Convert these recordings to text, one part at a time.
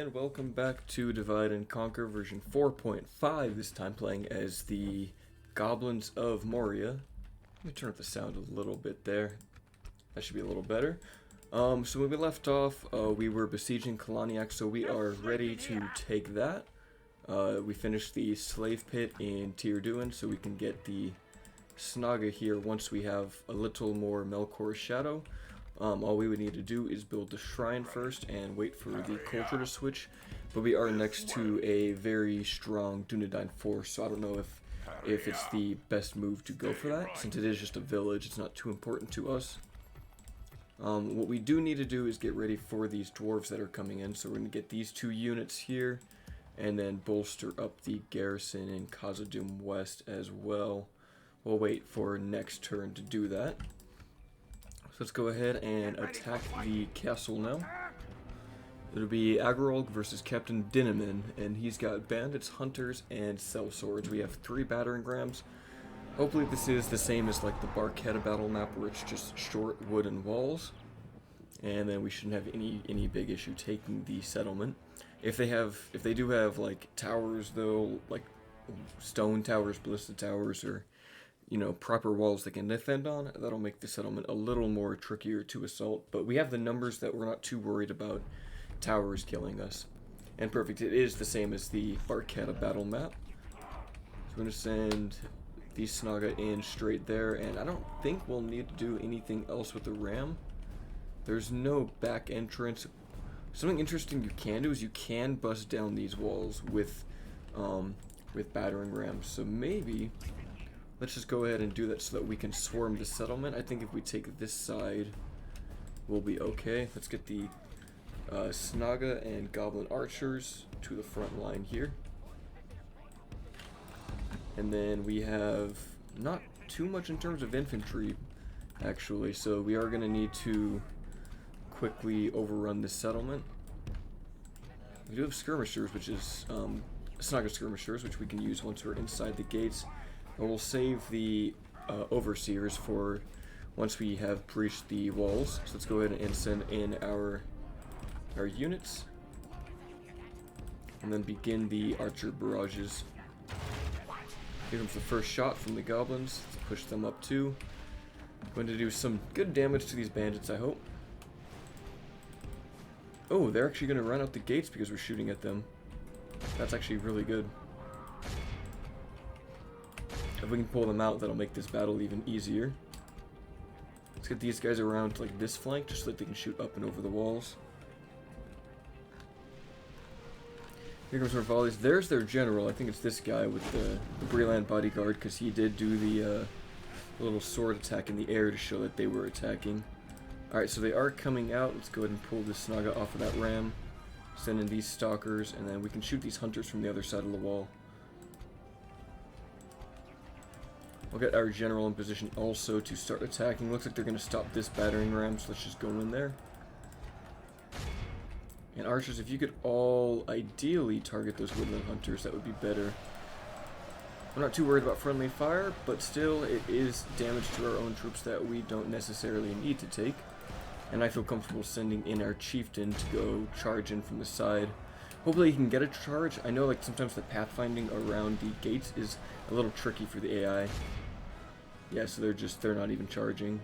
and welcome back to Divide and Conquer version 4.5, this time playing as the Goblins of Moria. Let me turn up the sound a little bit there. That should be a little better. So when we left off, we were besieging Kalaniak, so we are ready to take that. We finished the slave pit in Tirduin, so we can get the snaga here once we have a little more Melkor's shadow. All we would need to do is build the shrine first and wait for the culture to switch. But we are next to a very strong Dunedain force, so I don't know if it's the best move to go for that. Since it is just a village, it's not too important to us. What we do need to do is get ready for these dwarves that are coming in. So we're going to get these two units here and then bolster up the garrison in Khazad-dûm West as well. We'll wait for next turn to do that. So let's go ahead and attack the castle now. It'll be Agrolg versus Captain Dinneman, and he's got bandits, hunters, and sellswords. We have 3 battering rams. Hopefully this is the same as like the Barketta battle map, where it's just short wooden walls. And then we shouldn't have any big issue taking the settlement. If they do have like towers though, like stone towers, ballista towers, or proper walls they can defend on, that'll make the settlement a little more trickier to assault. But we have the numbers that we're not too worried about towers killing us. And perfect, it is the same as the Barketta battle map. So we're going to send the snaga in straight there, and I don't think we'll need to do anything else with the ram. There's no back entrance. Something interesting you can do is you can bust down these walls with battering rams. So maybe let's just go ahead and do that so that we can swarm the settlement. I think if we take this side, we'll be okay. Let's get the snaga and goblin archers to the front line here. And then we have not too much in terms of infantry, actually. So we are going to need to quickly overrun this settlement. We do have skirmishers, which is snaga skirmishers, which we can use once we're inside the gates. And we'll save the overseers for once we have breached the walls. So let's go ahead and send in our units, and then begin the archer barrages. Here comes the first shot from the goblins. Let's push them up too. Going to do some good damage to these bandits, I hope. Oh, they're actually going to run out the gates because we're shooting at them. That's actually really good. If we can pull them out, that'll make this battle even easier. Let's get these guys around like this flank, just so that they can shoot up and over the walls. Here comes our volleys. There's their general. I think it's this guy with the Breland bodyguard, because he did do the little sword attack in the air to show that they were attacking. Alright, so they are coming out. Let's go ahead and pull this snaga off of that ram. Send in these stalkers, and then we can shoot these hunters from the other side of the wall. We'll get our general in position also to start attacking. Looks like they're going to stop this battering ram, so let's just go in there. And archers, if you could all ideally target those woodland hunters, that would be better. I'm not too worried about friendly fire, but still it is damage to our own troops that we don't necessarily need to take. And I feel comfortable sending in our chieftain to go charge in from the side. Hopefully he can get a charge. I know like sometimes the pathfinding around the gates is a little tricky for the AI. Yeah, so they're not even charging.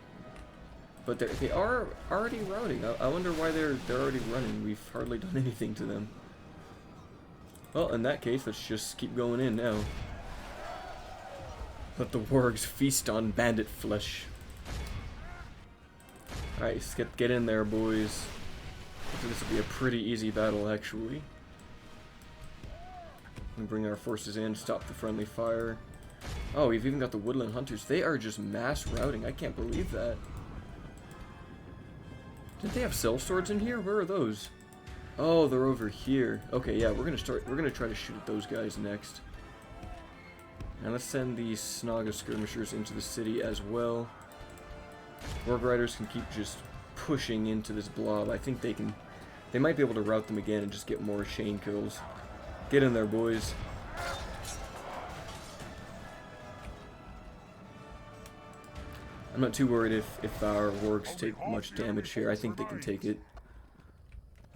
But they are already routing. I wonder why they're already running. We've hardly done anything to them. Well, in that case, let's just keep going in now. Let the wargs feast on bandit flesh. Alright, let's get in there, boys. This will be a pretty easy battle, actually. And bring our forces in, stop the friendly fire. Oh, we've even got the woodland hunters. They are just mass routing. I can't believe that. Didn't they have sellswords in here? Where are those? Oh, they're over here. Okay, yeah, we're gonna try to shoot at those guys next. And let's send these snaga skirmishers into the city as well. Warg riders can keep just pushing into this blob. I think they might be able to rout them again and just get more chain kills. Get in there, boys. I'm not too worried if our wargs take much damage here. I think they can take it.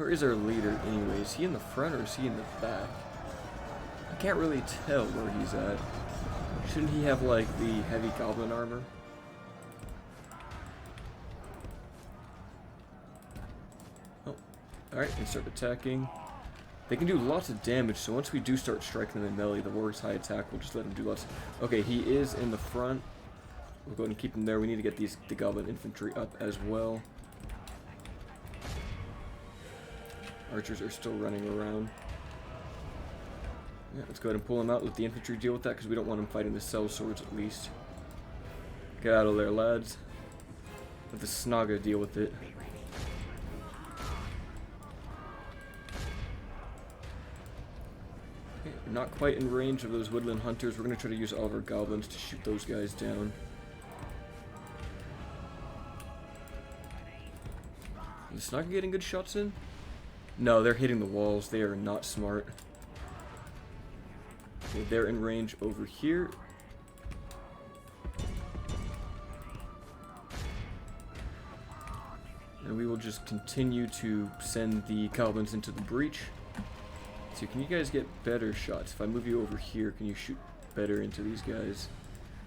Where is our leader anyway? Is he in the front or is he in the back? I can't really tell where he's at. Shouldn't he have like the heavy goblin armor? Oh, alright, and start attacking. They can do lots of damage, so once we do start striking them in melee, the warrior's high attack will just let him do lots. Okay, he is in the front. We'll go ahead and keep him there. We need to get the goblin infantry up as well. Archers are still running around. Yeah, let's go ahead and pull them out. Let the infantry deal with that, because we don't want them fighting the cell swords at least. Get out of there, lads. Let the snaga deal with it. Okay, we're not quite in range of those woodland hunters. We're going to try to use all of our goblins to shoot those guys down. Is the snaga getting good shots in? No, they're hitting the walls. They are not smart. Okay, they're in range over here. And we will just continue to send the goblins into the breach. So can you guys get better shots? If I move you over here, can you shoot better into these guys?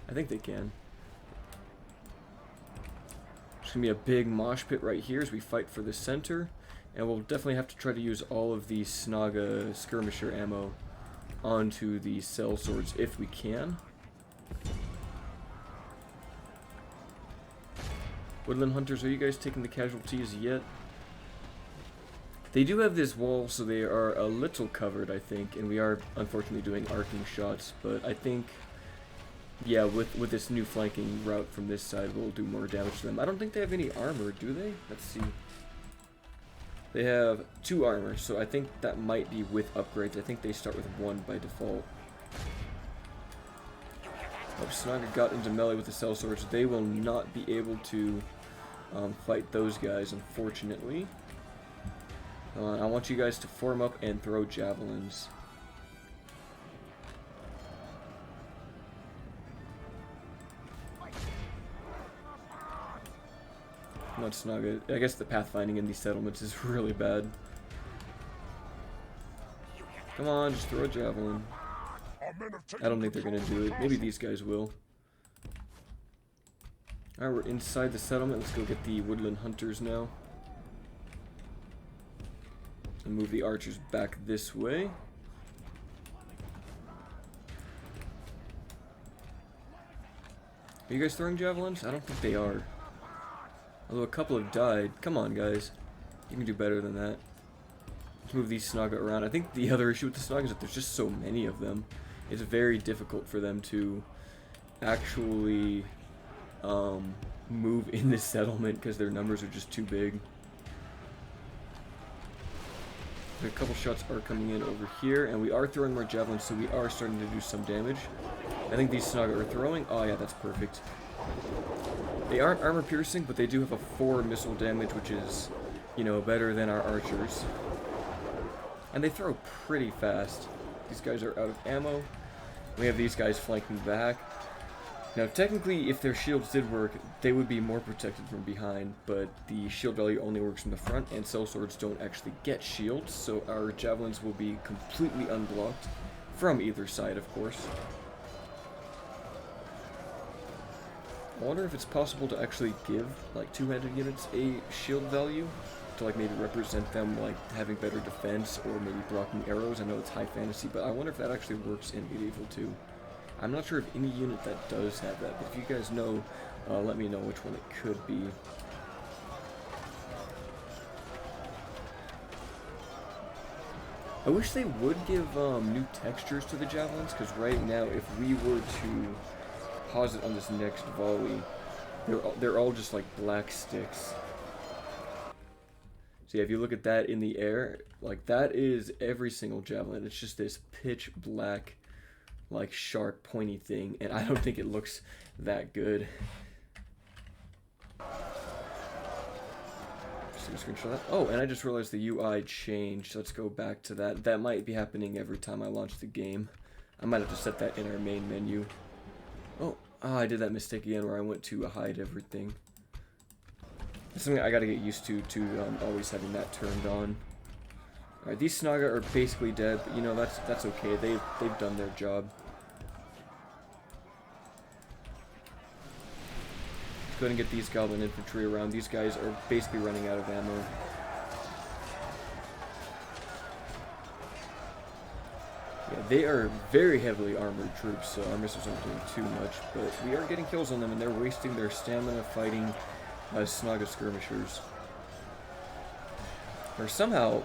I think they can. There's going to be a big mosh pit right here as we fight for the center. And we'll definitely have to try to use all of the snaga skirmisher ammo onto the cell swords if we can. Woodland hunters, are you guys taking the casualties yet? They do have this wall, so they are a little covered, I think, and we are unfortunately doing arcing shots, but I think, yeah, with this new flanking route from this side, we'll do more damage to them. I don't think they have any armor, do they? Let's see. They have 2 armor, so I think that might be with upgrades. I think they start with 1 by default. Oh, snaga got into melee with the cell swords. They will not be able to fight those guys, unfortunately. I want you guys to form up and throw javelins. Not snaga. I guess the pathfinding in these settlements is really bad. Come on, just throw a javelin. I don't think they're gonna do it. Maybe these guys will. Alright, we're inside the settlement. Let's go get the woodland hunters now. And move the archers back this way. Are you guys throwing javelins? I don't think they are. Although a couple have died. Come on, guys. You can do better than that. Let's move these snaga around. I think the other issue with the snaga is that there's just so many of them. It's very difficult for them to actually move in this settlement because their numbers are just too big. A couple shots are coming in over here, and we are throwing more javelins, so we are starting to do some damage. I think these snaga are throwing. Oh yeah, that's perfect. They aren't armor piercing, but they do have a 4 missile damage, which is, you know, better than our archers. And they throw pretty fast. These guys are out of ammo. We have these guys flanking back. Now, technically, if their shields did work, they would be more protected from behind, but the shield value only works from the front, and cell swords don't actually get shields, so our javelins will be completely unblocked from either side, of course. I wonder if it's possible to actually give, like, two-handed units a shield value, to, like, maybe represent them, like, having better defense, or maybe blocking arrows. I know it's high fantasy, but I wonder if that actually works in Medieval, too. I'm not sure of any unit that does have that, but if you guys know, let me know which one it could be. I wish they would give new textures to the javelins, because right now, if we were to pause it on this next volley, they're all just like black sticks. So yeah, if you look at that in the air, like that is every single javelin. It's just this pitch black, like sharp pointy thing, and I don't think it looks that good. Just gonna screenshot that. Oh, and I just realized the UI changed. Let's go back to that. That might be happening every time I launch the game. I might have to set that in our main menu. Oh, I did that mistake again where I went to hide everything. That's something I gotta get used to always having that turned on. Alright, these snaga are basically dead, but you know, that's okay. They've done their job. Let's go ahead and get these goblin infantry around. These guys are basically running out of ammo. Yeah, they are very heavily armored troops, so our missiles aren't doing too much, but we are getting kills on them, and they're wasting their stamina fighting snaga skirmishers. Or somehow,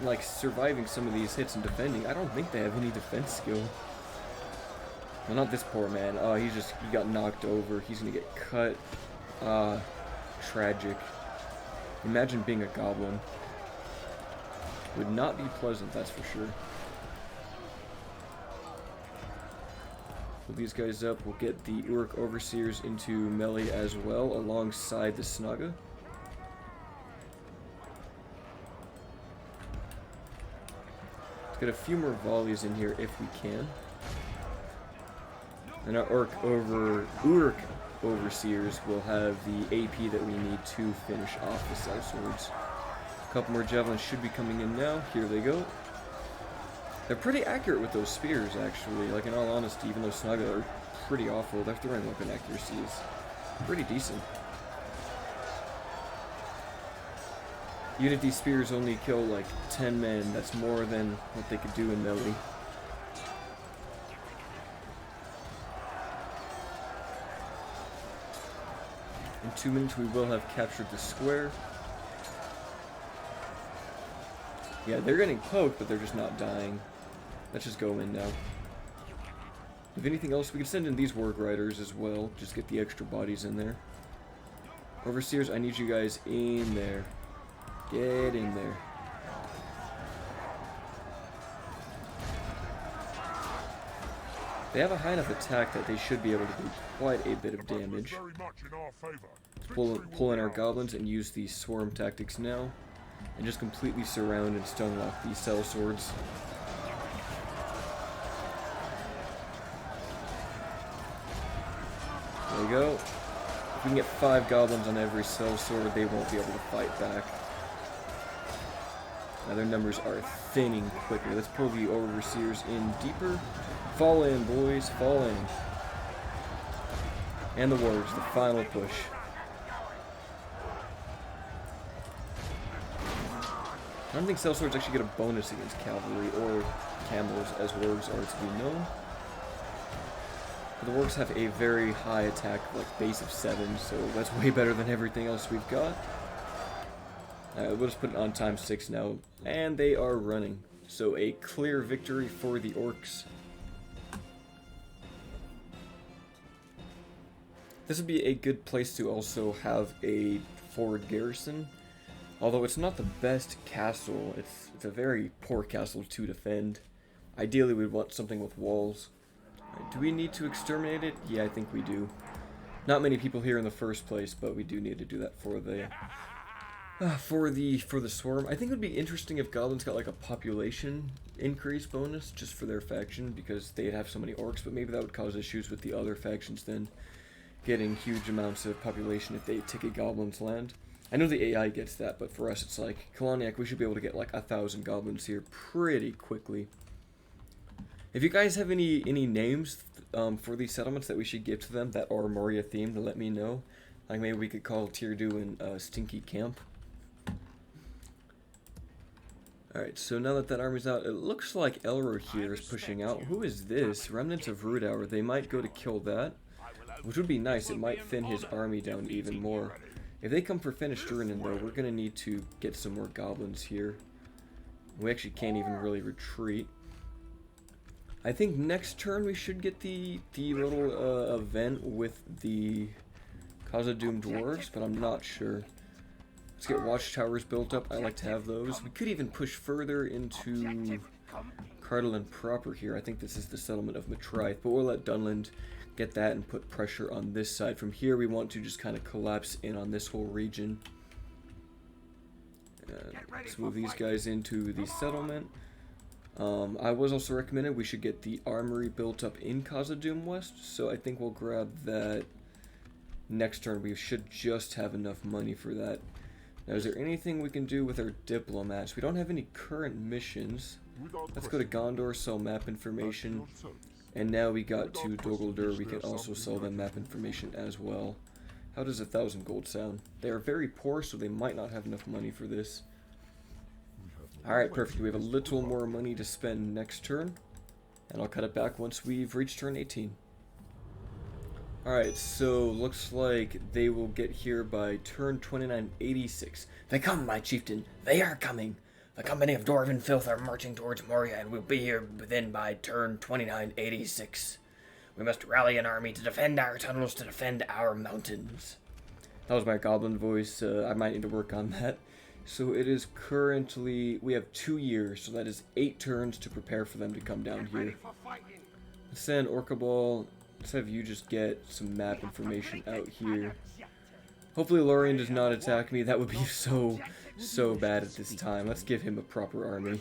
like, surviving some of these hits and defending. I don't think they have any defense skill. Well, not this poor man. Oh, he got knocked over. He's gonna get cut. Tragic. Imagine being a goblin. Would not be pleasant, that's for sure. Pull these guys up. We'll get the Uruk Overseers into melee as well, alongside the Snaga. Let's get a few more volleys in here if we can. And our Uruk Overseers will have the AP that we need to finish off the sellswords. A couple more javelins should be coming in now. Here they go. They're pretty accurate with those spears, actually. Like, in all honesty, even though Snaga are pretty awful, their throwing weapon accuracy is pretty decent. Even if these spears only kill, like, 10 men, that's more than what they could do in melee. In 2 minutes, we will have captured the square. Yeah, they're getting poked, but they're just not dying. Let's just go in now. If anything else, we can send in these Warg Riders as well. Just get the extra bodies in there. Overseers, I need you guys in there. Get in there. They have a high enough attack that they should be able to do quite a bit of damage. Let's pull in our goblins and use the swarm tactics now. And just completely surround and stunlock these sellswords. There we go. If we can get 5 goblins on every sellsword, they won't be able to fight back. Now their numbers are thinning quicker. Let's pull the overseers in deeper. Fall in, boys, fall in. And the warriors, the final push. I don't think sellswords actually get a bonus against cavalry or camels, as wargs are to be known. But the wargs have a very high attack, like base of 7, so that's way better than everything else we've got. We'll just put it on times 6 now, and they are running. So a clear victory for the orcs. This would be a good place to also have a forward garrison. Although it's not the best castle, it's a very poor castle to defend. Ideally we'd want something with walls. Do we need to exterminate it? Yeah, I think we do. Not many people here in the first place, but we do need to do that for the swarm. I think it would be interesting if goblins got like a population increase bonus just for their faction, because they'd have so many orcs, but maybe that would cause issues with the other factions then getting huge amounts of population if they take a goblin's land. I know the AI gets that, but for us it's like, Koloniak, we should be able to get like 1,000 goblins here pretty quickly. If you guys have any names for these settlements that we should give to them that are Moria themed, let me know. Like maybe we could call Tirdu and Stinky Camp. Alright, so now that army's out, it looks like Elro here is pushing out. Who is this? Remnants of Rudour. They might go to kill that, which would be nice. It might thin his army down even more. If they come for finished Durnan, though, we're going to need to get some more goblins here. We actually can't even really retreat. I think next turn we should get the little event with the Khazad-dûm dwarves, but I'm not sure. Let's get watchtowers built up. I like to have those. We could even push further into Cardolan proper here. I think this is the settlement of Matraith, but we'll let Dunland get that and put pressure on this side. From here we want to just kind of collapse in on this whole region. Let's move these guys into the settlement. I was also recommended we should get the armory built up in Khazad-dûm West, so I think we'll grab that next turn. We should just have enough money for that. Now, is there anything we can do with our diplomats? We don't have any current missions. Let's go to Gondor, sell map information. And now we got to Gildor, we can also sell them map information as well. How does 1,000 gold sound? They are very poor, so they might not have enough money for this. Alright, perfect. We have a little more money to spend next turn. And I'll cut it back once we've reached turn 18. Alright, so looks like they will get here by turn 2986. They come, my chieftain. They are coming. The company of dwarven filth are marching towards Moria and will be here within by turn 2986. We must rally an army to defend our tunnels, to defend our mountains. That was my goblin voice. I might need to work on that. So it is currently, we have 2 years, so that is 8 turns to prepare for them to come down here. Let's send Orcaball. Let's have you just get some map information out here. Hopefully Lorien does not attack me. That would be so bad at this time. Let's give him a proper army.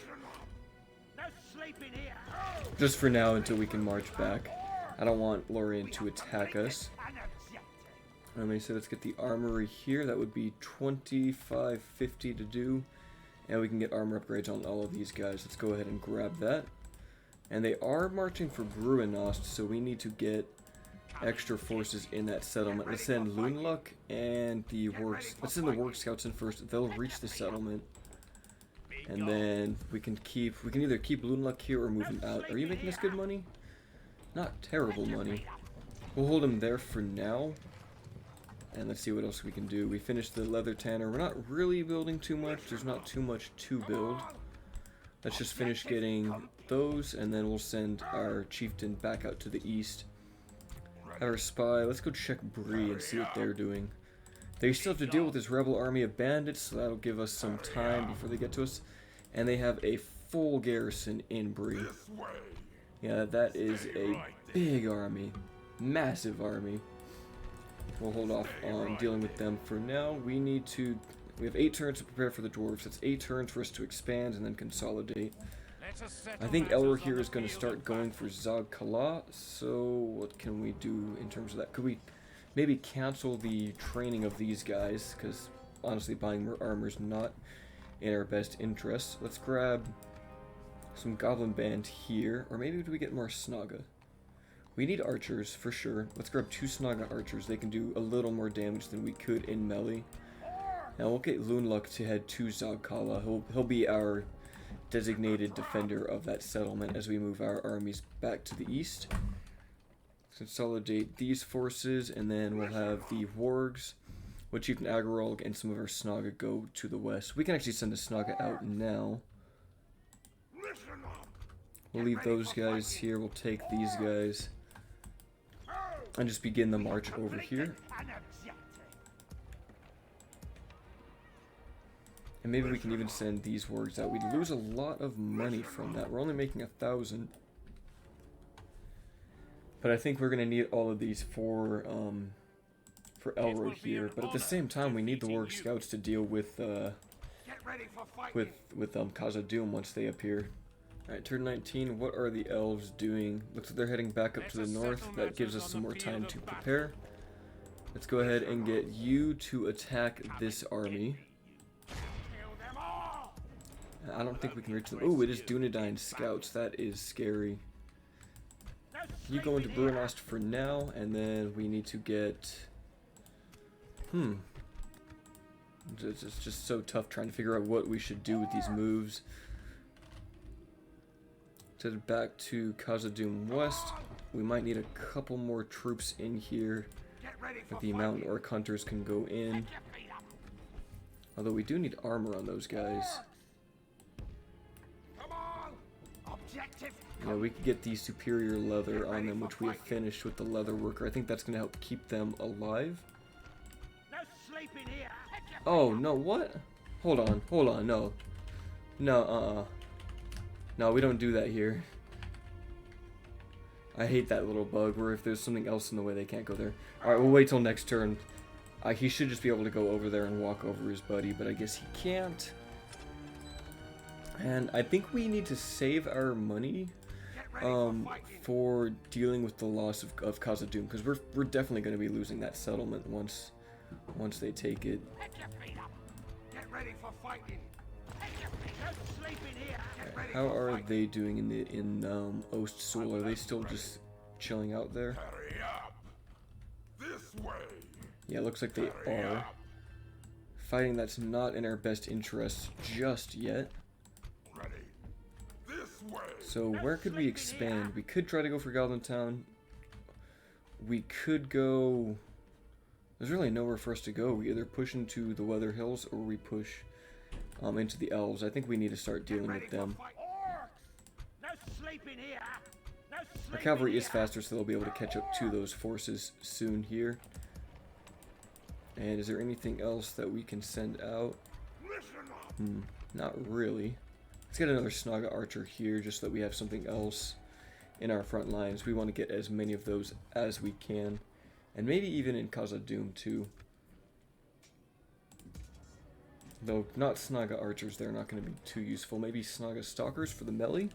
Just for now until we can march back. I don't want Lorien to attack us. Let me say, let's get the armory here. That would be 2550 to do. And we can get armor upgrades on all of these guys. Let's go ahead and grab that. And they are marching for Gruenost, so we need to get extra forces in that settlement. Let's send Loonluck and the Works. Let's send the Work Scouts in first. They'll reach the settlement. And then we can either keep Loonluck here or move him out. Are you making us good money? Not terrible money. We'll hold him there for now. And let's see what else we can do. We finished the leather tanner. We're not really building too much. There's not too much to build. Let's just finish getting those, and then we'll send our chieftain back out to the east. Have our spy. Let's go check Bree and see what they're doing. They still have to deal with this rebel army of bandits, so that'll give us some time before they get to us. And they have a full garrison in Bree. Yeah, that is a big army. Massive army. We'll hold off on dealing with them for now. We have 8 turns to prepare for the dwarves. That's 8 turns for us to expand and then consolidate. I think Elroy here is going to start going for Zog Kala. So what can we do in terms of that? Could we maybe cancel the training of these guys? Because honestly, buying more armor is not in our best interest. Let's grab some Goblin Band here. Or maybe do we get more Snaga? We need archers for sure. Let's grab 2 Snaga archers. They can do a little more damage than we could in melee. Now we'll get Loonluck to head to Zogkala. He'll be our designated defender of that settlement as we move our armies back to the east. Consolidate these forces, and then we'll have the Wargs, with Chieftain Agarolg, and some of our Snaga go to the west. We can actually send the Snaga out now. We'll leave those guys here. We'll take these guys and just begin the march over here. And maybe we can even send these wargs out. We'd lose a lot of money from that. We're only making 1,000. But I think we're going to need all of these for Elroy here. But at the same time, we need the warg scouts to deal with Khazad-dûm once they appear. Alright, turn 19. What are the elves doing? Looks like they're heading back up to the north. That gives us some more time to prepare. Let's go ahead and get you to attack this army. I don't think we can reach them. Oh, it is Dunedain scouts. That is scary. You go into Brunost for now, and then we need to get... It's just so tough trying to figure out what we should do with these moves. To head back to Khazad-dûm West. We might need a couple more troops in here. But the mountain orc hunters can go in. Although we do need armor on those guys. Yeah, we could get the superior leather on them, which we have finished with the leather worker. I think that's going to help keep them alive. Oh, no, what? Hold on, no. No, No, we don't do that here. I hate that little bug where if there's something else in the way, they can't go there. Alright, we'll wait till next turn. He should just be able to go over there and walk over his buddy, but I guess he can't. And I think we need to save our money for dealing with the loss of Khazad-dûm, because we're definitely going to be losing that settlement once they take it. Alright, how are they doing in Ost Sul? Are they still just chilling out there? Yeah, looks like they are. Fighting that's not in our best interest just yet. So where could we expand? We could try to go for Goblin Town. We could go... There's really nowhere for us to go. We either push into the Weather Hills or we push into the elves. I think we need to start dealing with them. Our cavalry is faster, so they'll be able to catch up to those forces soon here. And is there anything else that we can send out? Not really. Let's get another Snaga archer here, just so that we have something else in our front lines. We want to get as many of those as we can. And maybe even in Khazad-dûm too. Though not Snaga archers, they're not going to be too useful. Maybe Snaga stalkers for the melee?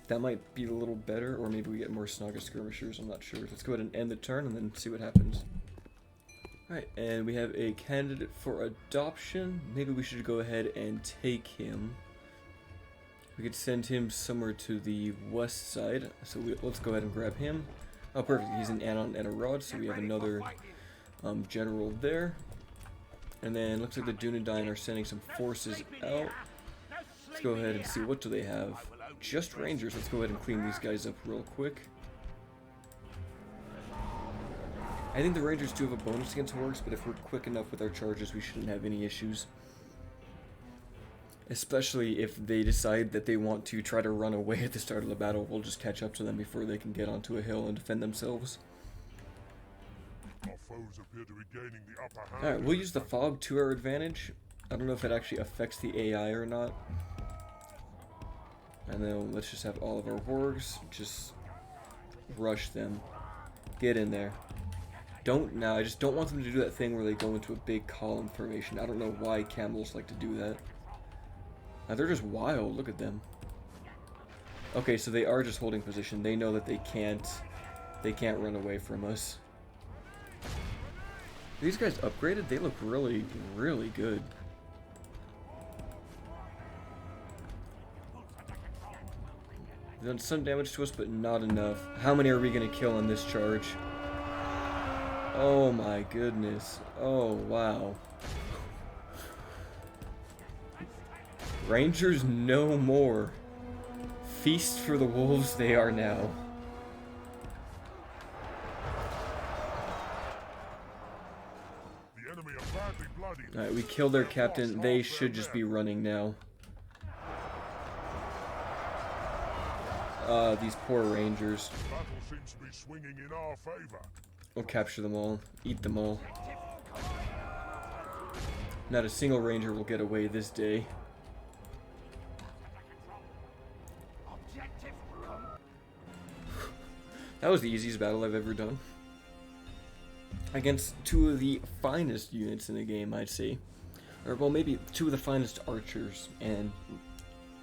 That might be a little better, or maybe we get more Snaga skirmishers, I'm not sure. Let's go ahead and end the turn and then see what happens. Alright, and we have a candidate for adoption. Maybe we should go ahead and take him. We could send him somewhere to the west side, so let's go ahead and grab him. Oh, perfect, he's an add-on and a rod, so we have another general there. And then looks like the Dunedain are sending some forces out. Let's go ahead and see, what do they have? Just rangers. Let's go ahead and clean these guys up real quick. I think the rangers do have a bonus against orcs, but if we're quick enough with our charges, we shouldn't have any issues. Especially if they decide that they want to try to run away at the start of the battle, we'll just catch up to them before they can get onto a hill and defend themselves. Our foes appear to be gaining the upper hand. Alright, we'll use the fog to our advantage. I don't know if it actually affects the AI or not. And then let's just have all of our wargs just rush them. Get in there. I just don't want them to do that thing where they go into a big column formation. I don't know why camels like to do that. Now they're just wild, look at them. Okay, so they are just holding position. They know that they can't run away from us. Are these guys upgraded? They look really, really good. They've done some damage to us, but not enough. How many are we going to kill on this charge? Oh my goodness. Oh, wow. Rangers no more. Feast for the wolves they are now. The enemy are badly bloody. Alright, we killed their captain. They should just be running now. These poor rangers. Battle seems to be swinging in our favor. We'll capture them all. Eat them all. Not a single ranger will get away this day. That was the easiest battle I've ever done. Against two of the finest units in the game, I'd say. Or, well, maybe two of the finest archers and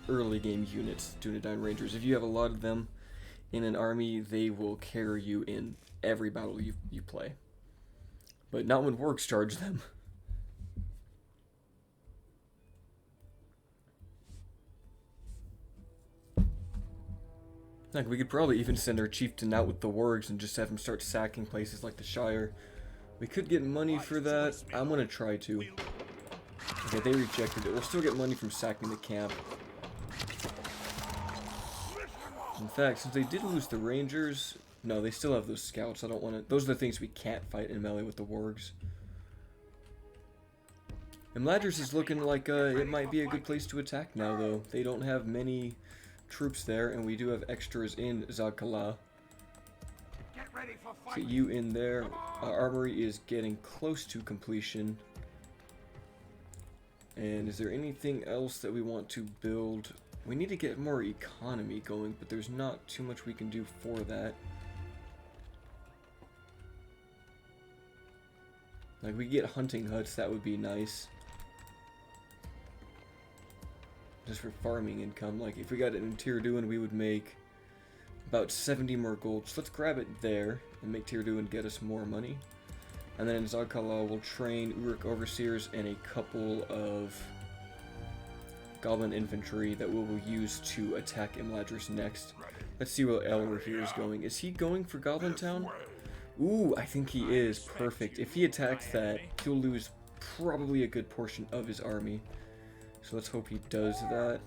early game units, Dunedain Rangers. If you have a lot of them in an army, they will carry you in every battle you play. But not when orcs charge them. Like, we could probably even send our chieftain out with the wargs and just have him start sacking places like the Shire. We could get money for that. I'm gonna try to. Okay, they rejected it. We'll still get money from sacking the camp. In fact, since they did lose the rangers... No, they still have those scouts. I don't want to... Those are the things we can't fight in melee with the wargs. And Ladris is looking like it might be a good place to attack now, though. They don't have many troops there, and we do have extras in Zakala. Get you in there. Our armory is getting close to completion. And is there anything else that we want to build? We need to get more economy going, but there's not too much we can do for that. Like, we get hunting huts, that would be nice. Just for farming income. Like, if we got it in Tirduin, we would make about 70 more gold. So let's grab it there and make Tirduin get us more money. And then in Zagkala, we'll train Uruk Overseers and a couple of Goblin Infantry that we will use to attack Imladris next. Let's see where Elwer here is going. Is he going for Goblin Town? Ooh, I think he is. Perfect. If he attacks that, he'll lose probably a good portion of his army. So let's hope he does that.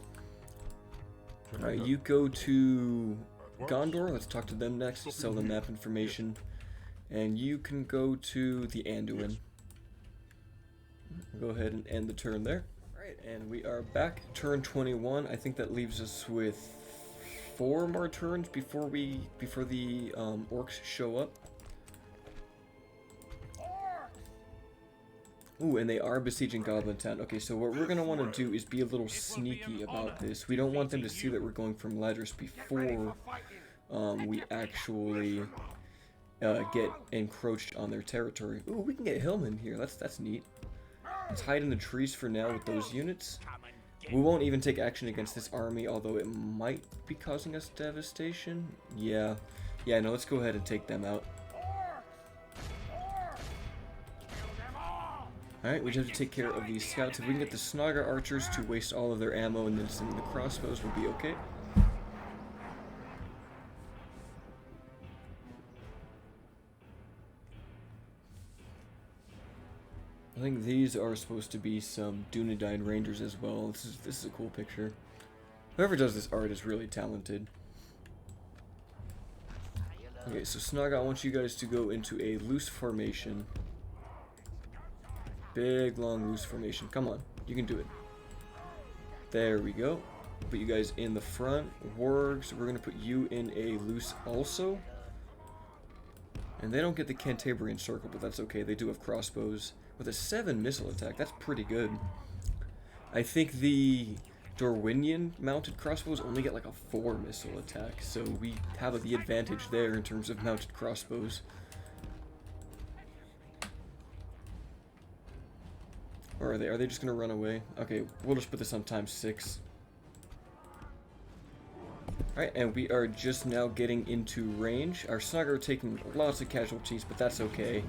Alright, you go to Gondor. Let's talk to them next. Sell them map information. And you can go to the Anduin. Go ahead and end the turn there. Alright, and we are back. Turn 21. I think that leaves us with 4 more turns before the orcs show up. Ooh, and they are besieging Goblin Town. Okay, so what we're going to want to do is be a little sneaky about this. We don't want them to see that we're going from Ladris before we actually get encroached on their territory. Ooh, we can get Hillman here. That's neat. Let's hide in the trees for now with those units. We won't even take action against this army, although it might be causing us devastation. Yeah, no, let's go ahead and take them out. Alright, we just have to take care of these scouts. If we can get the Snaga archers to waste all of their ammo and then send the crossbows, we'll be okay. I think these are supposed to be some Dunedain Rangers as well. This is a cool picture. Whoever does this art is really talented. Okay, so Snaga, I want you guys to go into a loose formation. Big, long, loose formation. Come on, you can do it. There we go. Put you guys in the front. Wargs, we're going to put you in a loose also. And they don't get the Cantabrian Circle, but that's okay. They do have crossbows. With a 7 missile attack, that's pretty good. I think the Dorwinian mounted crossbows only get like a 4 missile attack, so we have the advantage there in terms of mounted crossbows. Or are they? Are they just going to run away? Okay, we'll just put this on ×6. Alright, and we are just now getting into range. Our Snaga are taking lots of casualties, but that's okay.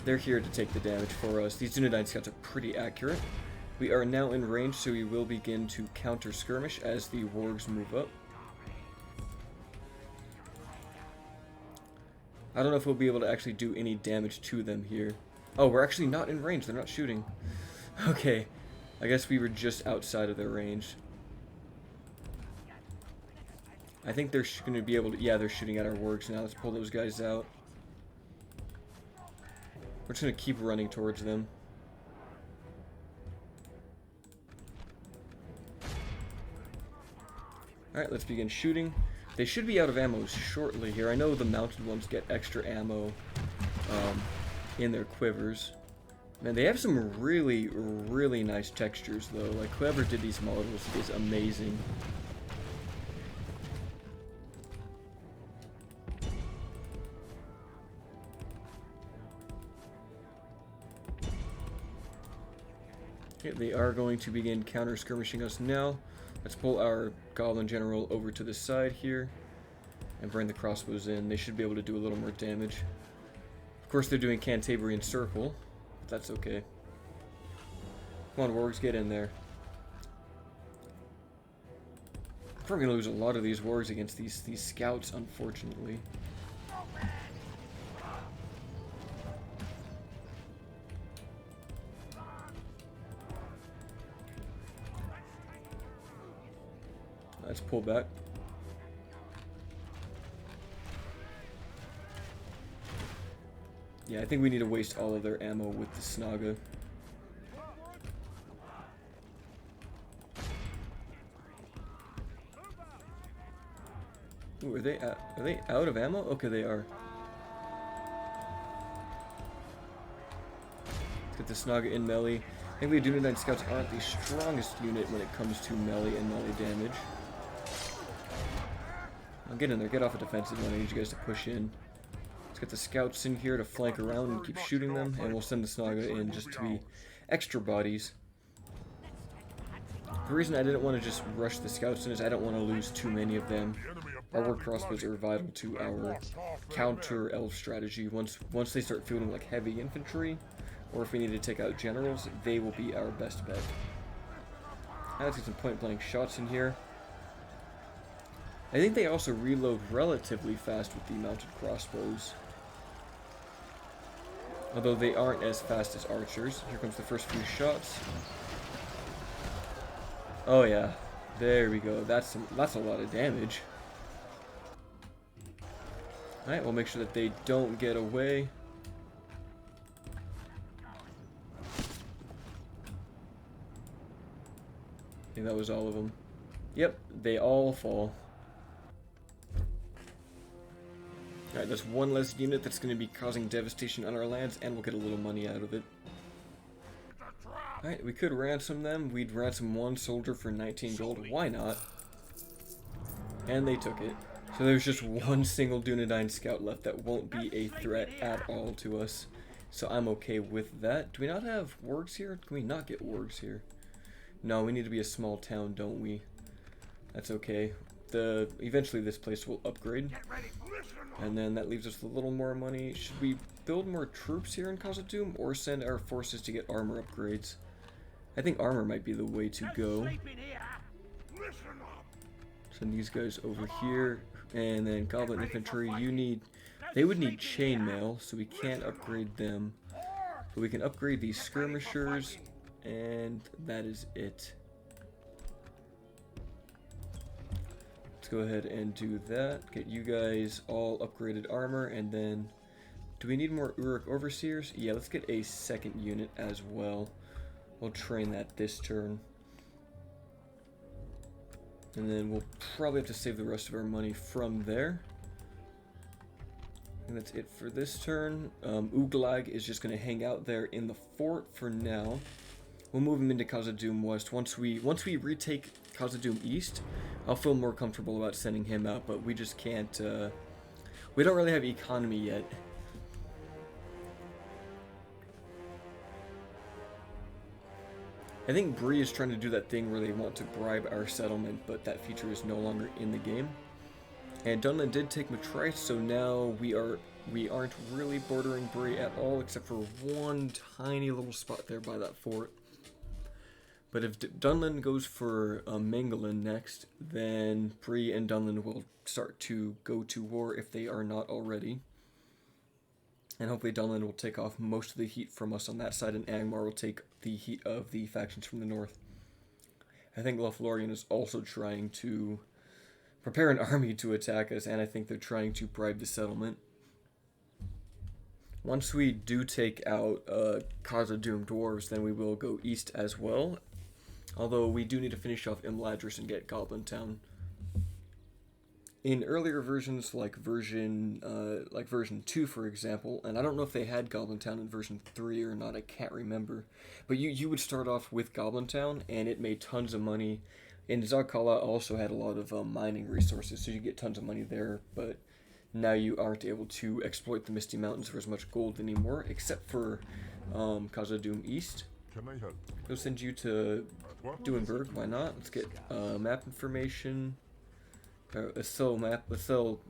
They're here to take the damage for us. These Dunedain scouts are pretty accurate. We are now in range, so we will begin to counter skirmish as the wargs move up. I don't know if we'll be able to actually do any damage to them here. Oh, we're actually not in range. They're not shooting. Okay, I guess we were just outside of their range. I think they're going to be able to... Yeah, they're shooting at our wargs now. Let's pull those guys out. We're just going to keep running towards them. Alright, let's begin shooting. They should be out of ammo shortly here. I know the mounted ones get extra ammo in their quivers. Man, they have some really, really nice textures, though. Like, whoever did these models is amazing. Okay, they are going to begin counter-skirmishing us now. Let's pull our Goblin General over to the side here and bring the crossbows in. They should be able to do a little more damage. Of course, they're doing Cantabrian Circle. That's okay. Come on, wargs, get in there. We're going to lose a lot of these wargs against these scouts, unfortunately. Let's pull back. Yeah, I think we need to waste all of their ammo with the Snaga. Ooh, are they out of ammo? Okay, they are. Let's get the Snaga in melee. I think the Dunedain Scouts aren't the strongest unit when it comes to melee and melee damage. Now get in there, get off a defensive line. I need you guys to push in. Let's get the scouts in here to flank around and keep shooting them, and we'll send the Snaga in just to be extra bodies. The reason I didn't want to just rush the scouts in is I don't want to lose too many of them Our war crossbows are vital to our counter elf strategy. Once they start feeling like heavy infantry, or if we need to take out generals, they will be our best bet. Now let's get some point-blank shots in here. I think they also reload relatively fast with the mounted crossbows, although they aren't as fast as archers. Here comes the first few shots. Oh yeah, there we go. That's a lot of damage. Alright, we'll make sure that they don't get away. I think that was all of them. Yep, they all fall. Alright, that's one less unit that's going to be causing devastation on our lands, and we'll get a little money out of it. Alright, we could ransom them. We'd ransom one soldier for 19 gold. Why not? And they took it. So there's just one single Dunedain scout left that won't be a threat at all to us. So I'm okay with that. Do we not have wargs here? Can we not get wargs here? No, we need to be a small town, don't we? That's okay. Eventually this place will upgrade. And then that leaves us with a little more money. Should we build more troops here in Khazad-dûm or send our forces to get armor upgrades? I think armor might be the way to go. Send these guys over here. And then goblin infantry, they would need chainmail, so we can't upgrade them. But we can upgrade these skirmishers, and that is it. Let's go ahead and do that. Get you guys all upgraded armor, and then do we need more Uruk overseers? Yeah, let's get a second unit as well. We'll train that this turn. And then we'll probably have to save the rest of our money from there. And that's it for this turn. Uglag is just going to hang out there in the fort for now. We'll move him into Khazad-dûm West. Once we retake Khazad-dûm East, I'll feel more comfortable about sending him out, but we just can't, we don't really have economy yet. I think Bree is trying to do that thing where they want to bribe our settlement, but that feature is no longer in the game. And Dunland did take Matrice, so now we aren't really bordering Bree at all, except for one tiny little spot there by that fort. But if Dunland goes for Mengelin next, then Bree and Dunland will start to go to war if they are not already. And hopefully Dunland will take off most of the heat from us on that side, and Angmar will take the heat of the factions from the north. I think Lothlorien is also trying to prepare an army to attack us, and I think they're trying to bribe the settlement. Once we do take out Khazad-dûm dwarves, then we will go east as well. Although we do need to finish off Imladris and get Goblin Town. In earlier versions, like version 2, for example, and I don't know if they had Goblin Town in version 3 or not, I can't remember, but you would start off with Goblin Town, and it made tons of money. And Zagkala also had a lot of mining resources, so you get tons of money there, but now you aren't able to exploit the Misty Mountains for as much gold anymore, except for Khazad-dûm East. Can I help? We'll send you to Duenberg, why not? Let's get map information. Let's sell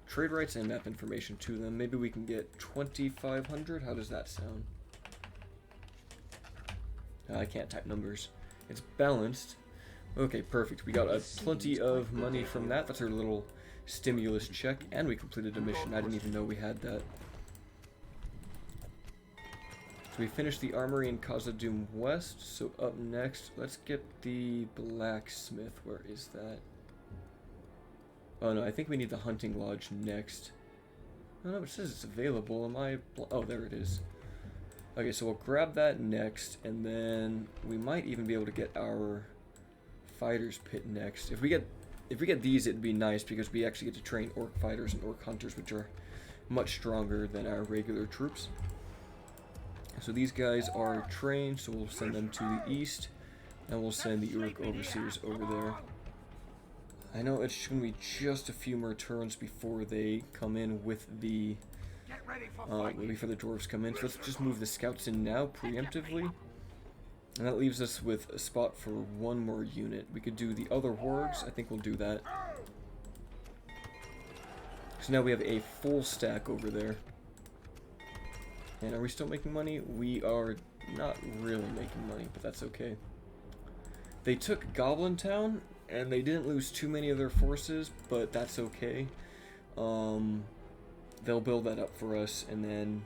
trade rights and map information to them. Maybe we can get 2,500. How does that sound? I can't type numbers. It's balanced. Okay, perfect. We got plenty of money from that. That's our little stimulus check, and we completed a mission. I didn't even know we had that. So we finished the armory in Khazad-dûm West. So up next, let's get the blacksmith. Where is that? Oh no, I think we need the hunting lodge next. Oh no, it says it's available. Oh, there it is. Okay, so we'll grab that next, and then we might even be able to get our fighter's pit next. If we get these, it'd be nice because we actually get to train orc fighters and orc hunters, which are much stronger than our regular troops. So these guys are trained, so we'll send them to the east, and we'll send the Uruk overseers over there. I know it's going to be just a few more turns before they come in with the before the dwarves come in. So let's just move the scouts in now preemptively, and that leaves us with a spot for one more unit. We could do the other wargs. I think we'll do that. So now we have a full stack over there. And are we still making money? We are not really making money, but that's okay. They took Goblin Town, and they didn't lose too many of their forces, but that's okay. They'll build that up for us, and then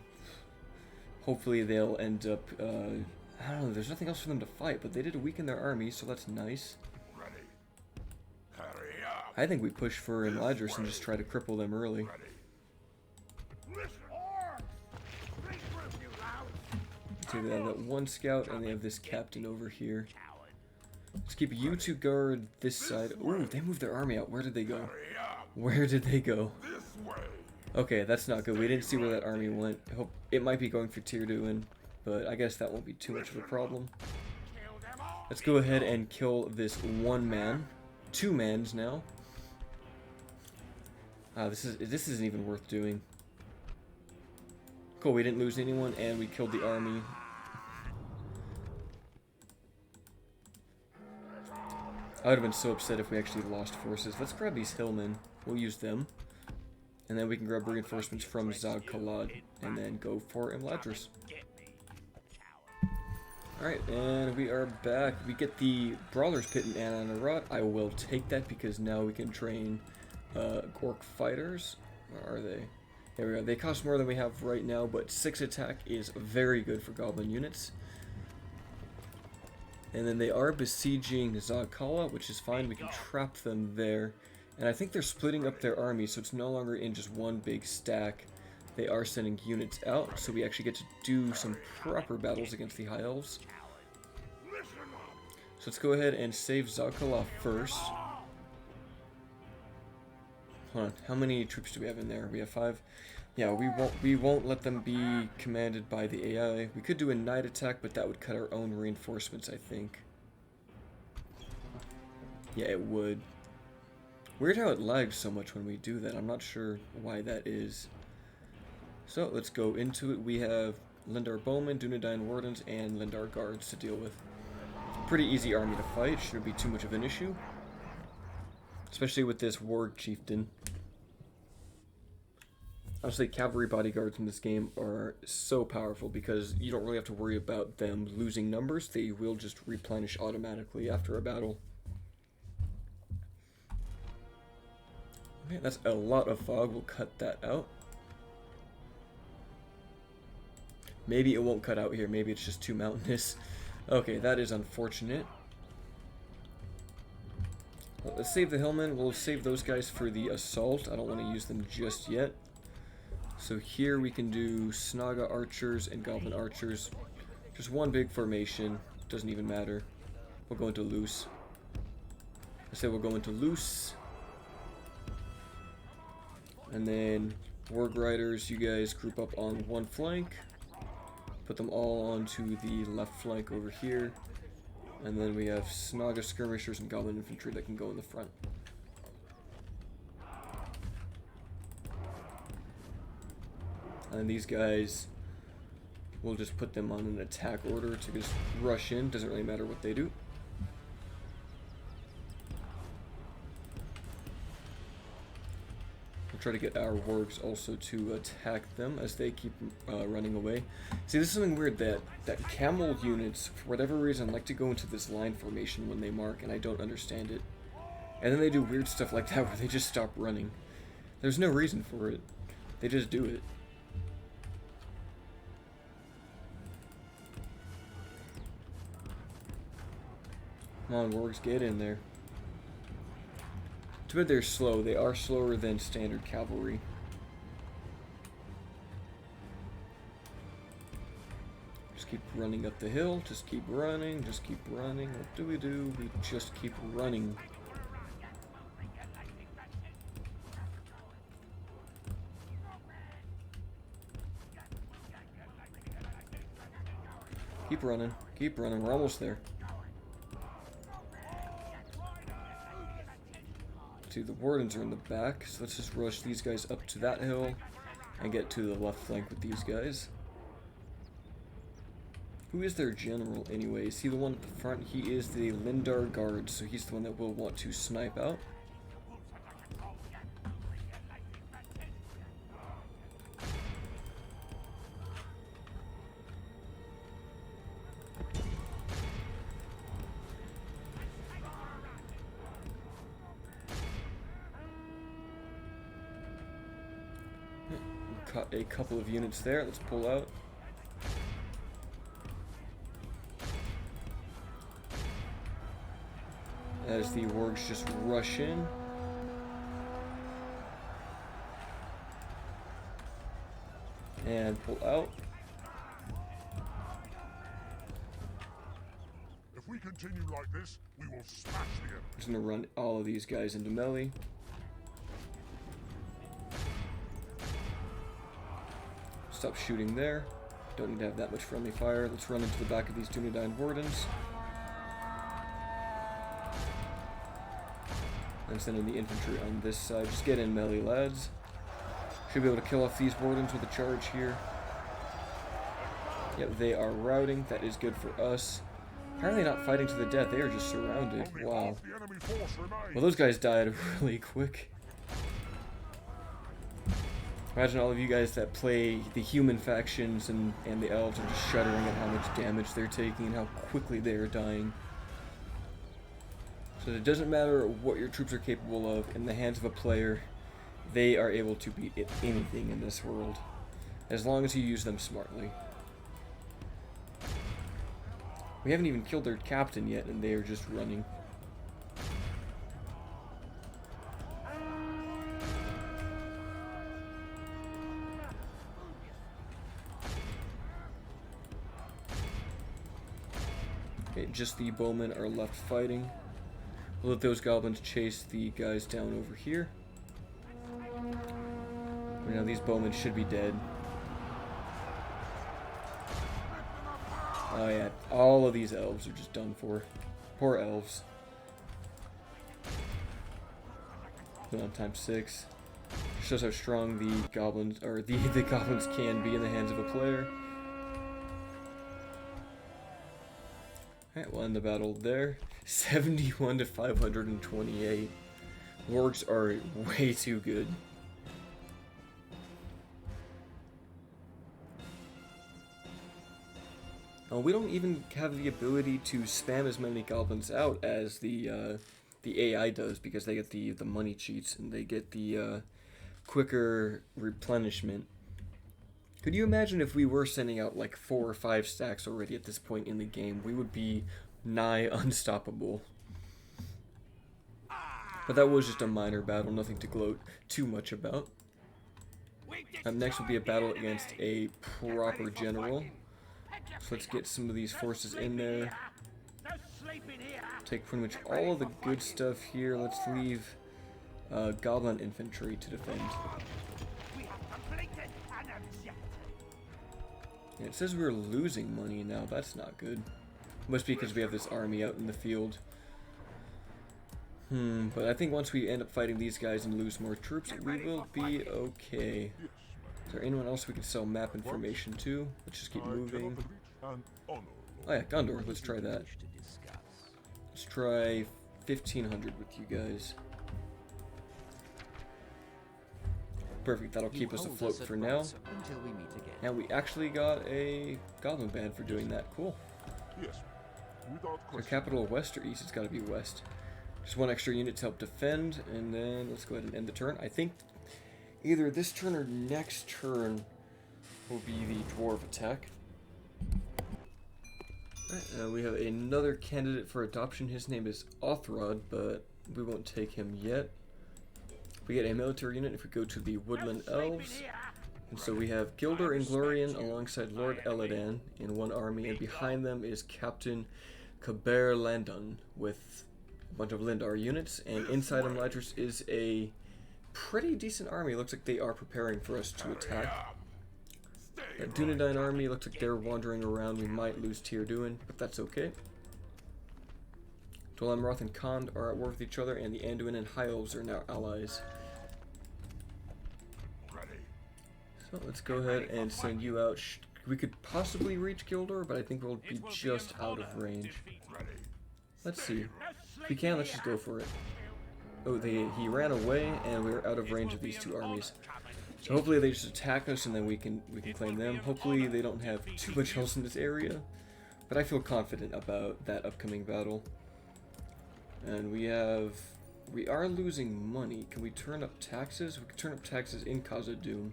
hopefully they'll end up, I don't know, there's nothing else for them to fight, but they did weaken their army, so that's nice. Ready. Hurry up. I think we push for Elladan and just try to cripple them early. Ready. Listen, orcs. Regroup, you louts. So they have that one scout, and they have this captain over here. Let's keep you two guard this side. Ooh, they moved their army out. Where did they go? Hurry up. Where did they go? This way. Okay, that's not good. We didn't see where that army went. I hope it might be going for Tirduin, but I guess that won't be too much of a problem. Kill them all. Let's go ahead and kill this one man. 2 mans now. This isn't even worth doing. Cool, we didn't lose anyone, and we killed the army. I would have been so upset if we actually lost forces. Let's grab these hillmen. We'll use them. And then we can grab reinforcements from Zag-Kalad, and then go for Elladan. Alright, and we are back. We get the Brawler's Pit in Anarat. I will take that because now we can train Gork fighters. Where are they? There we go. They cost more than we have right now, but 6 attack is very good for Goblin units. And then they are besieging Zag-Kala, which is fine. We can trap them there. And I think they're splitting up their army, so it's no longer in just one big stack. They are sending units out, so we actually get to do some proper battles against the High Elves. So let's go ahead and save Zag-Kala first. Hold on, how many troops do we have in there? We have 5. Yeah, we won't let them be commanded by the AI. We could do a night attack, but that would cut our own reinforcements, I think. Yeah, it would. Weird how it lags so much when we do that. I'm not sure why that is. So let's go into it. We have Lindar Bowmen, Dunedain Wardens, and Lindar Guards to deal with. Pretty easy army to fight. Shouldn't be too much of an issue. Especially with this Warg Chieftain. Honestly, cavalry bodyguards in this game are so powerful because you don't really have to worry about them losing numbers. They will just replenish automatically after a battle. Okay, that's a lot of fog. We'll cut that out. Maybe it won't cut out here. Maybe it's just too mountainous. Okay, that is unfortunate. Well, let's save the hillmen. We'll save those guys for the assault. I don't want to use them just yet. So here we can do Snaga archers and goblin archers. Just one big formation. Doesn't even matter. We'll go into loose. I say we'll go into loose. And then Warg Riders, you guys group up on one flank. Put them all onto the left flank over here. And then we have Snaga skirmishers and goblin infantry that can go in the front. And these guys, we'll just put them on an attack order to just rush in. Doesn't really matter what they do. We'll try to get our wargs also to attack them as they keep running away. See, this is something weird that camel units, for whatever reason, like to go into this line formation when they mark, and I don't understand it. And then they do weird stuff like that where they just stop running. There's no reason for it. They just do it. Come on, wargs, get in there. Too bad they're slow. They are slower than standard cavalry. Just keep running up the hill. Just keep running. Just keep running. What do? We just keep running. Keep running. Keep running. We're almost there. See, the wardens are in the back, so let's just rush these guys up to that hill and get to the left flank with these guys. Who is their general anyway? Is he the one at the front? He is the Lindar Guard, so he's the one that we'll want to snipe out. caught a couple of units there. Let's pull out. As the wargs just rush in. And pull out. If we continue like this, we will smash the enemy. Just gonna run all of these guys into melee. Stop shooting there. Don't need to have that much friendly fire. Let's run into the back of these Dunedain Wardens. And send in the infantry on this side. Just get in melee, lads. Should be able to kill off these Wardens with a charge here. Yep, they are routing. That is good for us. Apparently not fighting to the death. They are just surrounded. Only Wow. half the enemy force remains. Well, those guys died really quick. Imagine all of you guys that play the human factions and the elves are just shuddering at how much damage they're taking and how quickly they are dying. So it doesn't matter what your troops are capable of, in the hands of a player, they are able to beat anything in this world. As long as you use them smartly. We haven't even killed their captain yet, and they are just running. Okay, just the bowmen are left fighting. We'll let those goblins chase the guys down over here. Now these bowmen should be dead. Oh yeah, all of these elves are just done for. Poor elves. Put on ×6. Shows how strong the goblins, or the goblins can be in the hands of a player. Alright, we'll end the battle there. 71 to 528. Wargs are way too good. We don't even have the ability to spam as many goblins out as the AI does, because they get the money cheats and they get the quicker replenishment. Could you imagine if we were sending out like 4 or 5 stacks already at this point in the game? We would be nigh unstoppable. But that was just a minor battle, nothing to gloat too much about. Up next will be a battle against a proper general. So let's get some of these forces in there. Take pretty much all of the good stuff here. Let's leave goblin infantry to defend. Yeah, it says we're losing money now. That's not good. Must be because we have this army out in the field. But I think once we end up fighting these guys and lose more troops, we will be okay. Is there anyone else we can sell map information to? Let's just keep moving. Oh yeah, Gildor. Let's try that. Let's try 1500 with you guys. Perfect, that'll keep us afloat for now. And we actually got a goblin band for doing that. Cool. Yes. Without So question. capital west or east? It's got to be west. Just 1 extra unit to help defend, and then let's go ahead and end the turn. I think either this turn or next turn will be the dwarf attack. Alright, we have another candidate for adoption. His name is Othrod, but we won't take him yet. We get a military unit if we go to the Woodland Elves. And so we have Gildor and Glorian alongside Lord Elladan in one army, and behind them is Captain Caber-Landon with a bunch of Lindar units, and inside Imladris is a pretty decent army. Looks like they are preparing for us to attack. That Dunedain army looks like they're wandering around. We might lose Tyrduin, but that's okay. Dol Amroth and Khand are at war with each other, and the Anduin and High Elves are now allies. So let's go ahead and send you out. We could possibly reach Gildor, but I think we'll be just out of range. Let's see. If we can, let's just go for it. Oh, he ran away, and we're out of range of these two armies. So hopefully they just attack us, and then we can claim them. Hopefully they don't have too much else in this area, but I feel confident about that upcoming battle. And we are losing money. Can we turn up taxes? We can turn up taxes in Khazad-dûm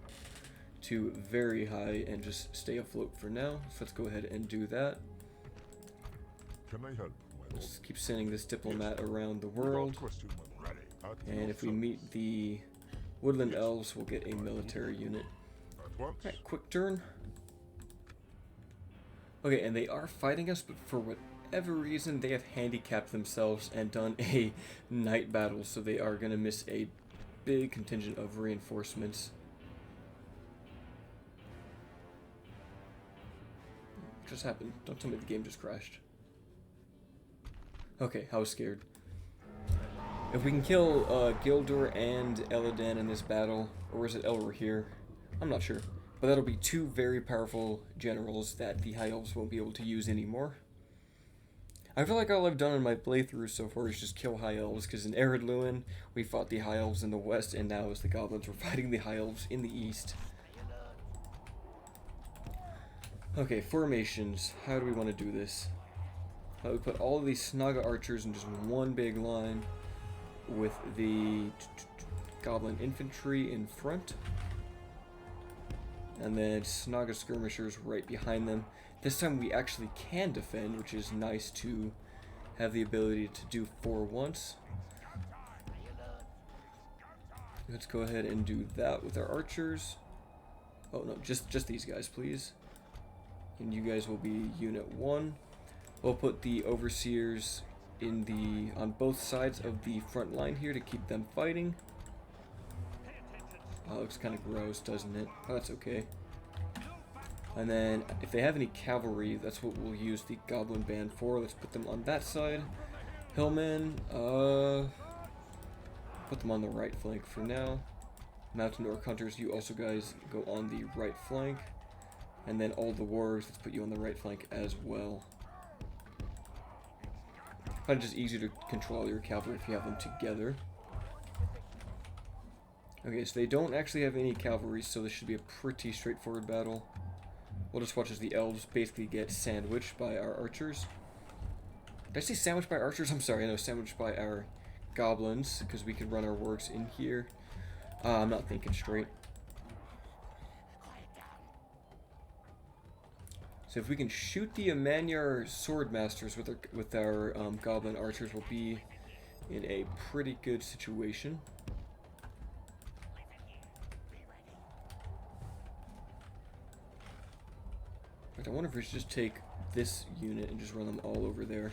to very high and just stay afloat for now. So let's go ahead and do that. Can I help, my lord? Let's keep sending this diplomat around the Without world. question, my lord. At And your if we service. meet the woodland elves, we'll get a military unit. At once. Alright, quick turn. Okay, and they are fighting us, but for whatever reason, they have handicapped themselves and done a night battle, so they are going to miss a big contingent of reinforcements. What just happened? Don't tell me the game just crashed. Okay, I was scared. If we can kill Gildor and Elladan in this battle, or is it Elror here? I'm not sure. But that'll be two very powerful generals that the High Elves won't be able to use anymore. I feel like all I've done in my playthrough so far is just kill High Elves, because in Ered Luin, we fought the High Elves in the west, and now as the Goblins, we're fighting the High Elves in the east. Okay, formations. How do we want to do this? We put all of these snaga archers in just one big line, with the Goblin infantry in front. And then snaga skirmishers right behind them. This time we actually can defend, which is nice to have the ability to do for once. Let's go ahead and do that with our archers. Oh no, just these guys, please. And you guys will be Unit 1. We'll put the overseers on both sides of the front line here to keep them fighting. Oh, looks kind of gross, doesn't it? Oh, that's okay. And then, if they have any cavalry, that's what we'll use the Goblin Band for. Let's put them on that side. Hillmen, put them on the right flank for now. Mountain Orc Hunters, you also guys go on the right flank. And then all the warriors, let's put you on the right flank as well. Kind of just easier to control your cavalry if you have them together. Okay, so they don't actually have any cavalry, so this should be a pretty straightforward battle. We'll just watch as the elves basically get sandwiched by our archers. Did I say sandwiched by archers? I'm sorry, I know, sandwiched by our goblins, because we can run our works in here. I'm not thinking straight. So if we can shoot the Amanyar swordmasters with our goblin archers, we'll be in a pretty good situation. I wonder if we should just take this unit and just run them all over there.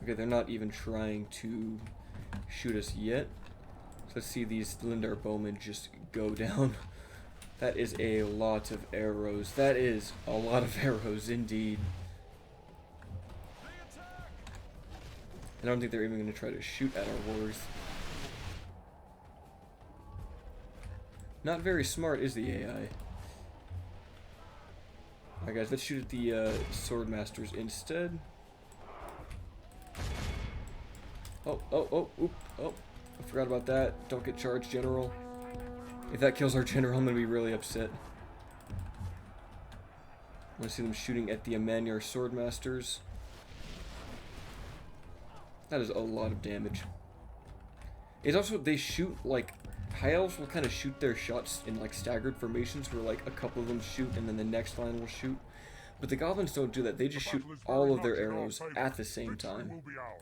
Okay, they're not even trying to shoot us yet. So let's see these Lindar bowmen just go down. That is a lot of arrows. That is a lot of arrows indeed. I don't think they're even going to try to shoot at our wars. Not very smart is the AI. Alright guys, let's shoot at the swordmasters instead. Oh, I forgot about that. Don't get charged, General. If that kills our General, I'm going to be really upset. I want to see them shooting at the Amanyar swordmasters. That is a lot of damage. It's also, they shoot, like, High Elves will kind of shoot their shots in, like, staggered formations where, like, a couple of them shoot and then the next line will shoot. But the Goblins don't do that. They just shoot all of their arrows at the same time. Will be ours.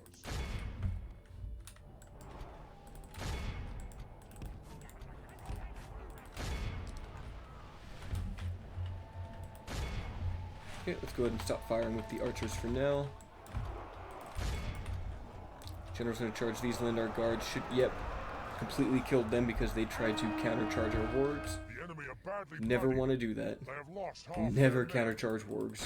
Okay, let's go ahead and stop firing with the archers for now. General's going to charge these Lindar guards. Yep, completely killed them because they tried to countercharge our wargs. The enemy are badly Never bloodied. want to do that. They have lost half Never their men. countercharge wargs.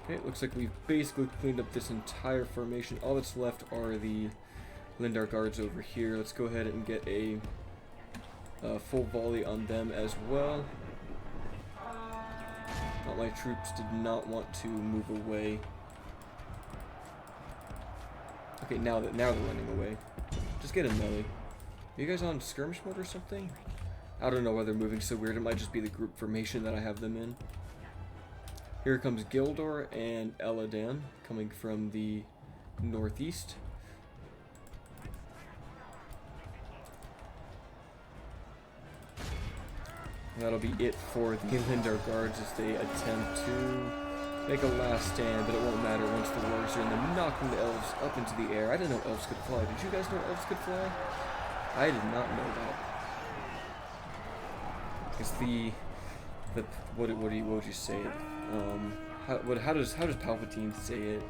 Okay, it looks like we've basically cleaned up this entire formation. All that's left are the Lindar guards over here. Let's go ahead and get a full volley on them as well. My troops did not want to move away. Okay, now they're running away. Just get in melee. Are you guys on skirmish mode or something? I don't know why they're moving so weird. It might just be the group formation that I have them in. Here comes Gildor and Elladan coming from the northeast. That'll be it for the Lindar guards as they attempt to make a last stand, but it won't matter once the warriors are in them, knocking the elves up into the air. I didn't know elves could fly. Did you guys know elves could fly? I did not know that. It's what would you say it? How does Palpatine say it?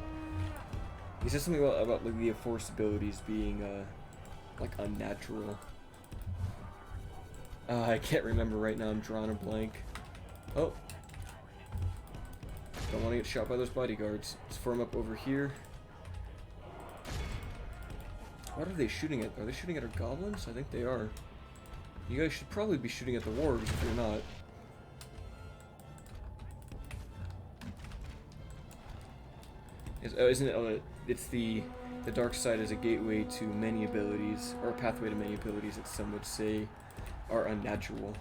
He says something about like the Force abilities being like unnatural. I can't remember right now. I'm drawing a blank. Oh, don't want to get shot by those bodyguards. Let's form up over here. What are they shooting at? Are they shooting at our goblins? I think they are. You guys should probably be shooting at the wargs if you're not. Isn't it? It's the dark side is a gateway to many abilities, or a pathway to many abilities that some would say are unnatural.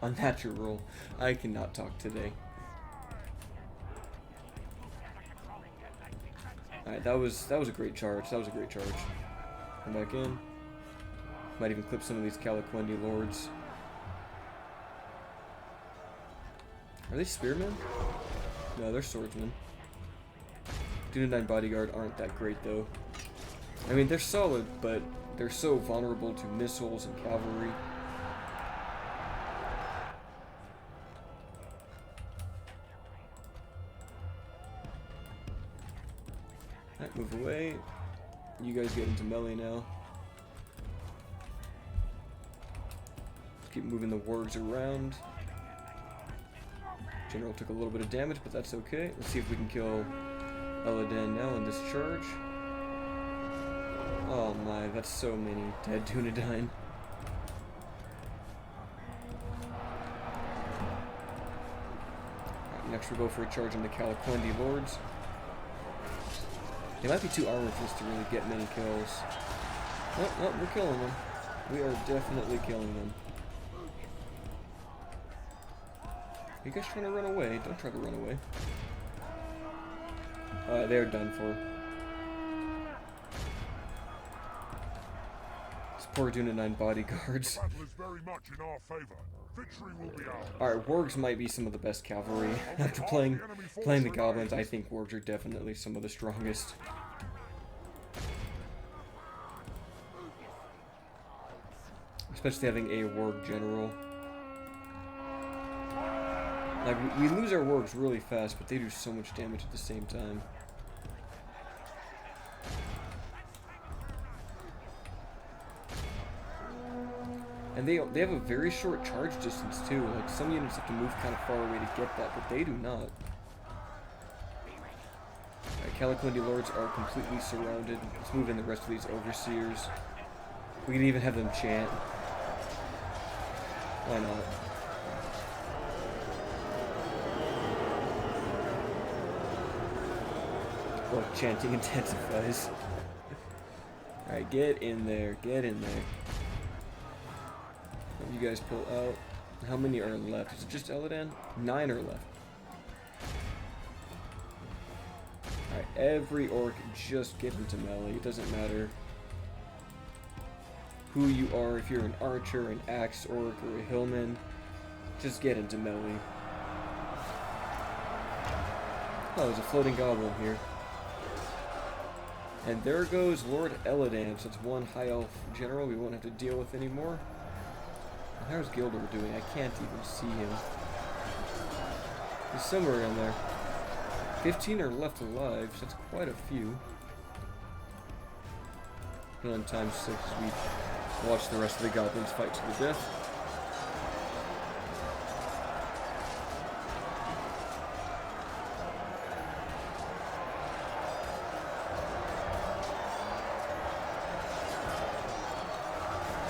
Unnatural. I cannot talk today. Alright, that was a great charge. That was a great charge. Come back in. Might even clip some of these Calaquendi lords. Are they spearmen? No, they're swordsmen. Dunedain bodyguard aren't that great though. I mean, they're solid, but they're so vulnerable to missiles and cavalry. Alright, move away. You guys get into melee now. Keep moving the wargs around. General took a little bit of damage, but that's okay. Let's see if we can kill Elladan now in this charge. Oh my, that's so many dead Dunedain. Alright, next we'll go for a charge on the Calaquendi lords. They might be too armored for us to really get many kills. Oh, no, we're killing them. We are definitely killing them. Are you guys trying to run away? Don't try to run away. They're done for. These poor Dunedain bodyguards. The battle is very much in our favor. Victory will be ours. Alright, wargs might be some of the best cavalry. After playing the goblins, I think wargs are definitely some of the strongest. Especially having a warg general. Like, we lose our wargs really fast, but they do so much damage at the same time. And they have a very short charge distance too. Like, some units have to move kind of far away to get that, but they do not. Alright, Calaquendi lords are completely surrounded. Let's move in the rest of these overseers. We can even have them chant. Why not? Well, chanting intensifies. Alright, get in there, get in there. You guys pull out. How many are left? Is it just Elladan? 9 are left. Alright, every orc just get into melee. It doesn't matter who you are, if you're an archer, an axe orc, or a hillman, just get into melee. Oh, there's a floating goblin here. And there goes Lord Elladan, so it's one high elf general we won't have to deal with anymore. How's Gildor doing? I can't even see him. He's somewhere in there. 15 are left alive, so that's quite a few. And on times 6 as we watch the rest of the goblins fight to the death.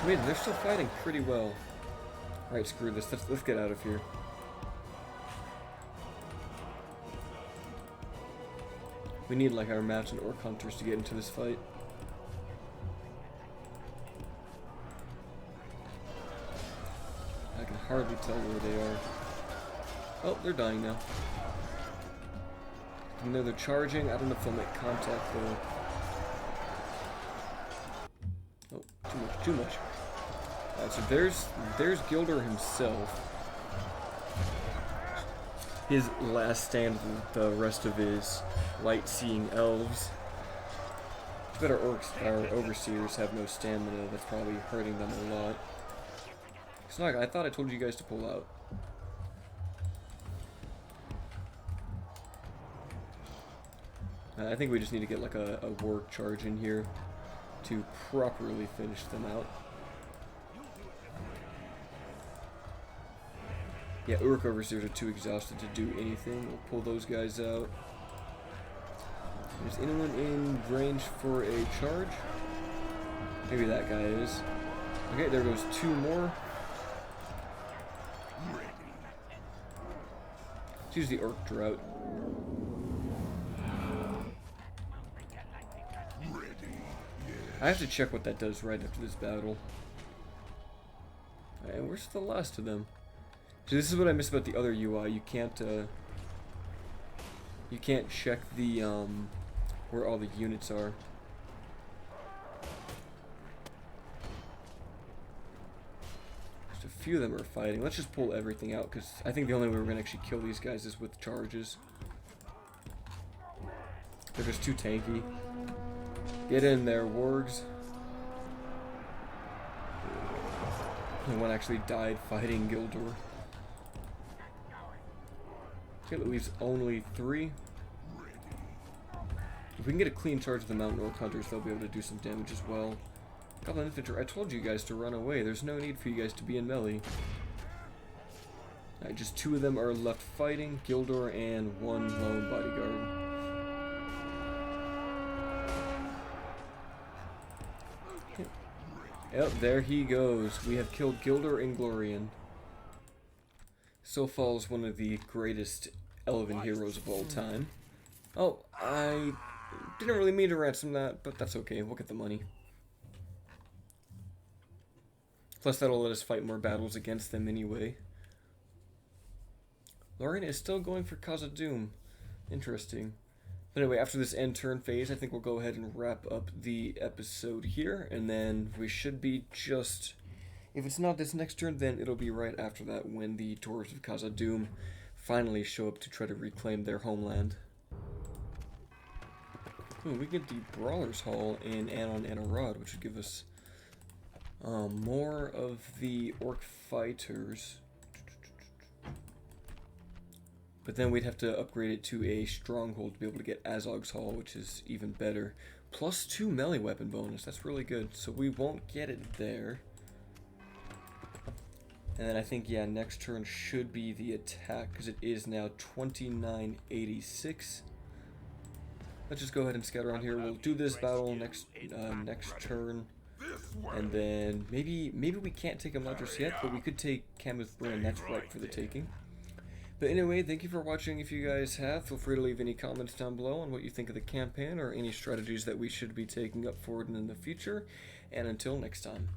Wait, they're still fighting pretty well. Alright, screw this. Let's get out of here. We need like our maps and orc hunters to get into this fight. hardly tell where they are. Oh, they're dying now. I know they're charging. I don't know if they'll make contact though. Oh, too much, too much. Alright, so there's Gildor himself. His last stand with the rest of his light-seeing elves. But our overseers have no stamina. That's probably hurting them a lot. Snaga, I thought I told you guys to pull out. I think we just need to get like a work charge in here to properly finish them out. Yeah, Uruk overseers are too exhausted to do anything. We'll pull those guys out. Is anyone in range for a charge? Maybe that guy is. Okay, there goes two more. Let's use the Orc Drought. I have to check what that does right after this battle. And where's the last of them? So this is what I miss about the other UI. You can't check the where all the units are. Just a few of them are fighting. Let's just pull everything out because I think the only way we're gonna actually kill these guys is with charges. They're just too tanky. Get in there, wargs. And one actually died fighting Gildor. Okay, that leaves only 3. If we can get a clean charge of the Mountain Orc Hunters, they'll be able to do some damage as well. Goblin Infantry, I told you guys to run away. There's no need for you guys to be in melee. Alright, just 2 of them are left fighting, Gildor and 1 lone bodyguard. Yep, there he goes. We have killed Gildor Inglorian. So falls one of the greatest elven heroes of all time. Oh, I didn't really mean to ransom that, but that's okay. We'll get the money. Plus, that'll let us fight more battles against them anyway. Lorraine is still going for Khazad-dûm. Interesting. But anyway, after this end turn phase, I think we'll go ahead and wrap up the episode here, and then we should be just... If it's not this next turn, then it'll be right after that when the Dwarves of Khazad-dûm finally show up to try to reclaim their homeland. Ooh, we get the Brawler's Hall in Anon and Arad, which would give us more of the Orc Fighters. But then we'd have to upgrade it to a Stronghold to be able to get Azog's Hall, which is even better. Plus 2 melee weapon bonus, that's really good. So we won't get it there. And then I think, yeah, next turn should be the attack, because it is now 2986. Let's just go ahead and scout around here. We'll do this battle next turn. And then maybe we can't take Eladris yet, but we could take Kamuth Bryn. That's right for the taking. But anyway, thank you for watching. If you guys have, feel free to leave any comments down below on what you think of the campaign or any strategies that we should be taking up forward in the future. And until next time.